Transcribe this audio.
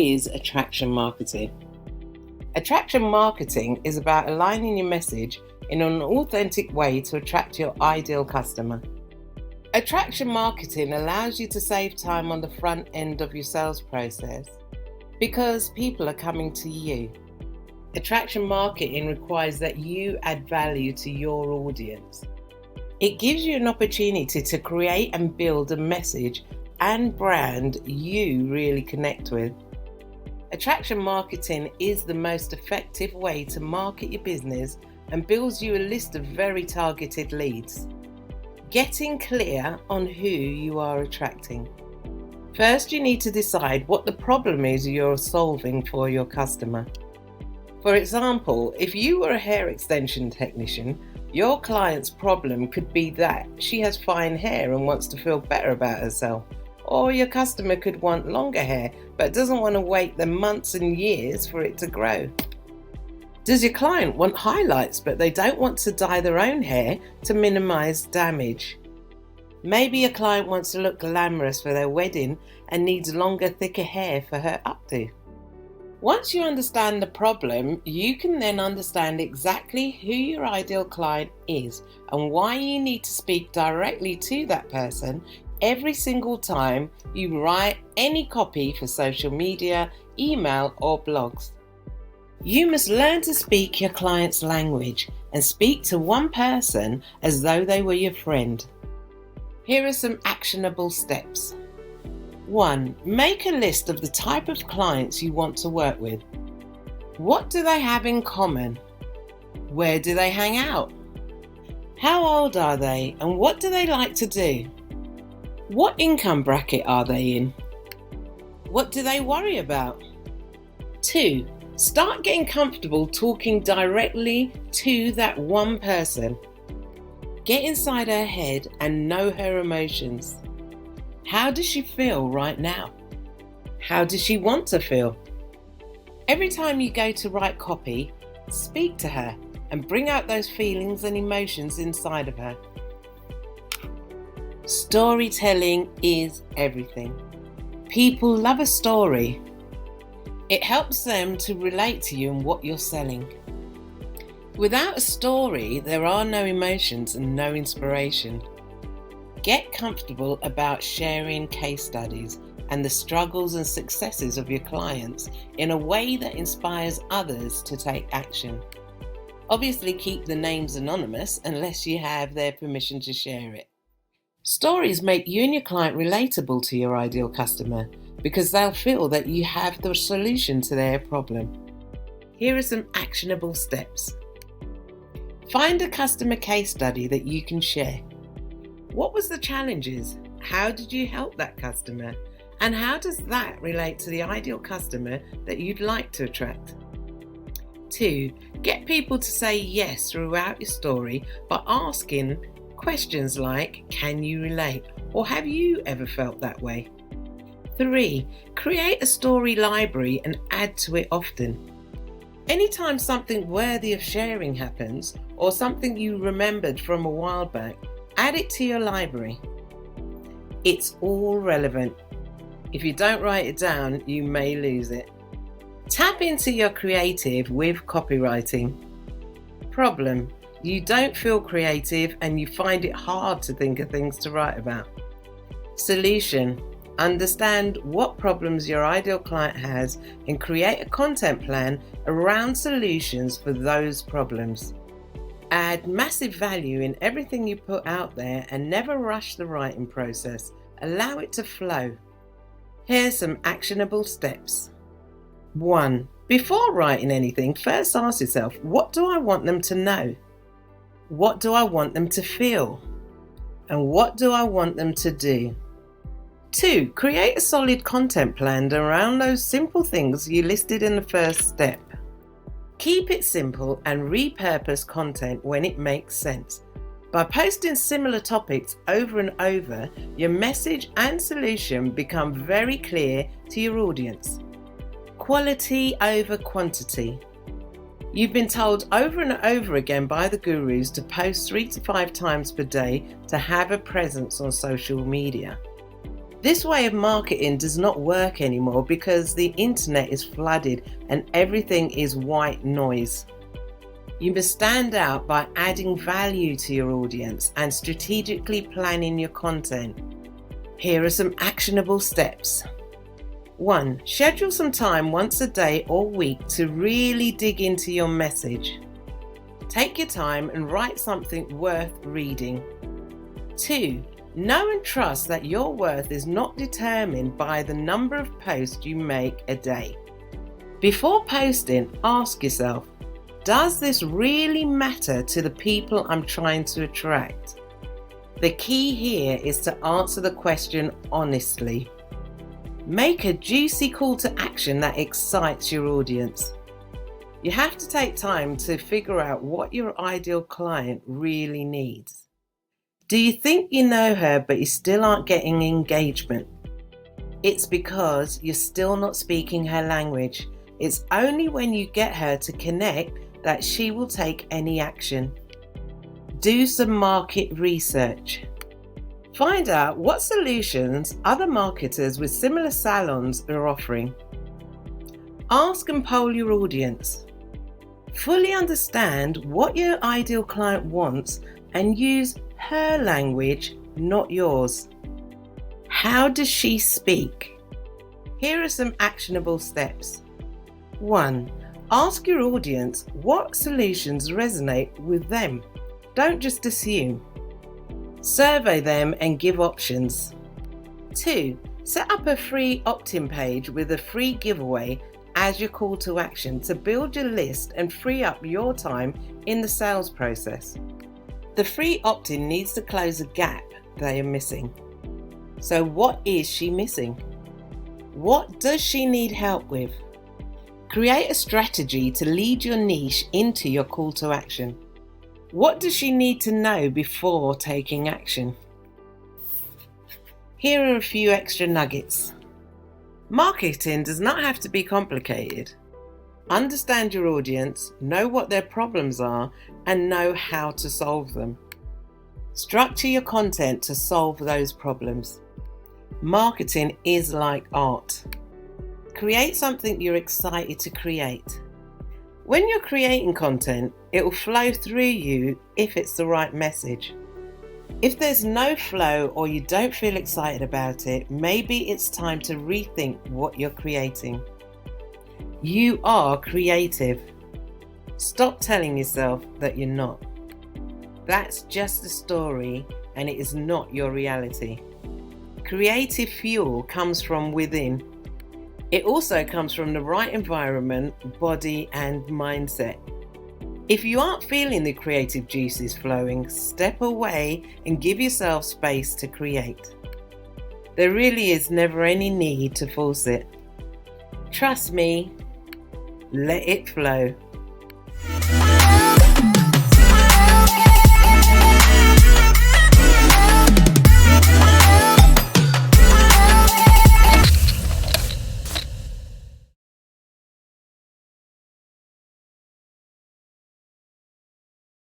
is attraction marketing? Attraction marketing is about aligning your message in an authentic way to attract your ideal customer. Attraction marketing allows you to save time on the front end of your sales process because people are coming to you. Attraction marketing requires that you add value to your audience. It gives you an opportunity to create and build a message and brand you really connect with. Attraction marketing is the most effective way to market your business and builds you a list of very targeted leads. Getting clear on who you are attracting. First, you need to decide what the problem is you're solving for your customer. For example, if you were a hair extension technician, your client's problem could be that she has fine hair and wants to feel better about herself. Or your customer could want longer hair but doesn't want to wait the months and years for it to grow. Does your client want highlights but they don't want to dye their own hair to minimize damage? Maybe your client wants to look glamorous for their wedding and needs longer, thicker hair for her updo. Once you understand the problem, you can then understand exactly who your ideal client is and why you need to speak directly to that person every single time you write any copy for social media, email, or blogs. You must learn to speak your client's language and speak to one person as though they were your friend. Here are some actionable steps. 1. Make a list of the type of clients you want to work with. What do they have in common? Where do they hang out? How old are they and what do they like to do? What income bracket are they in? What do they worry about? 2. Start getting comfortable talking directly to that one person. Get inside her head and know her emotions. How does she feel right now? How does she want to feel? Every time you go to write copy, speak to her and bring out those feelings and emotions inside of her. Storytelling is everything. People love a story. It helps them to relate to you and what you're selling. Without a story, there are no emotions and no inspiration. Get comfortable about sharing case studies and the struggles and successes of your clients in a way that inspires others to take action. Obviously, keep the names anonymous unless you have their permission to share it. Stories make you and your client relatable to your ideal customer because they'll feel that you have the solution to their problem. Here are some actionable steps. Find a customer case study that you can share. What was the challenges? How did you help that customer? And how does that relate to the ideal customer that you'd like to attract? 2. Get people to say yes throughout your story by asking questions like, can you relate? Or have you ever felt that way? 3. Create a story library and add to it often. Anytime something worthy of sharing happens, or something you remembered from a while back, add it to your library. It's all relevant. If you don't write it down, you may lose it. Tap into your creative with copywriting. Problem: you don't feel creative and you find it hard to think of things to write about. Solution: understand what problems your ideal client has and create a content plan around solutions for those problems. Add massive value in everything you put out there and never rush the writing process. Allow it to flow. Here's some actionable steps. 1. Before writing anything, first ask yourself, what do I want them to know? What do I want them to feel? And what do I want them to do? 2. Create a solid content plan around those simple things you listed in the first step. Keep it simple and repurpose content when it makes sense. By posting similar topics over and over, your message and solution become very clear to your audience. Quality over quantity. You've been told over and over again by the gurus to post 3 to 5 times per day to have a presence on social media. This way of marketing does not work anymore because the internet is flooded and everything is white noise. You must stand out by adding value to your audience and strategically planning your content. Here are some actionable steps. 1. Schedule some time once a day or week to really dig into your message. Take your time and write something worth reading. 2. Know and trust that your worth is not determined by the number of posts you make a day. Before posting, ask yourself, does this really matter to the people I'm trying to attract? The key here is to answer the question honestly. Make a juicy call to action that excites your audience. You have to take time to figure out what your ideal client really needs. Do you think you know her but you still aren't getting engagement? It's because you're still not speaking her language. It's only when you get her to connect that she will take any action. Do some market research. Find out what solutions other marketers with similar salons are offering. Ask and poll your audience. Fully understand what your ideal client wants and use her language, not yours. How does she speak? Here are some actionable steps. 1. Ask your audience what solutions resonate with them. Don't just assume. Survey them and give options. 2. Set up a free opt-in page with a free giveaway as your call to action to build your list and free up your time in the sales process. The free opt-in needs to close a gap they are missing. So what is she missing? What does she need help with? Create a strategy to lead your niche into your call to action. What does she need to know before taking action? Here are a few extra nuggets. Marketing does not have to be complicated. Understand your audience, know what their problems are, and know how to solve them. Structure your content to solve those problems. Marketing is like art. Create something you're excited to create. When you're creating content, it will flow through you if it's the right message. If there's no flow or you don't feel excited about it, maybe it's time to rethink what you're creating. You are creative. Stop telling yourself that you're not. That's just a story and it is not your reality. Creative fuel comes from within. It also comes from the right environment, body, and mindset. If you aren't feeling the creative juices flowing, step away and give yourself space to create. There really is never any need to force it. Trust me, let it flow.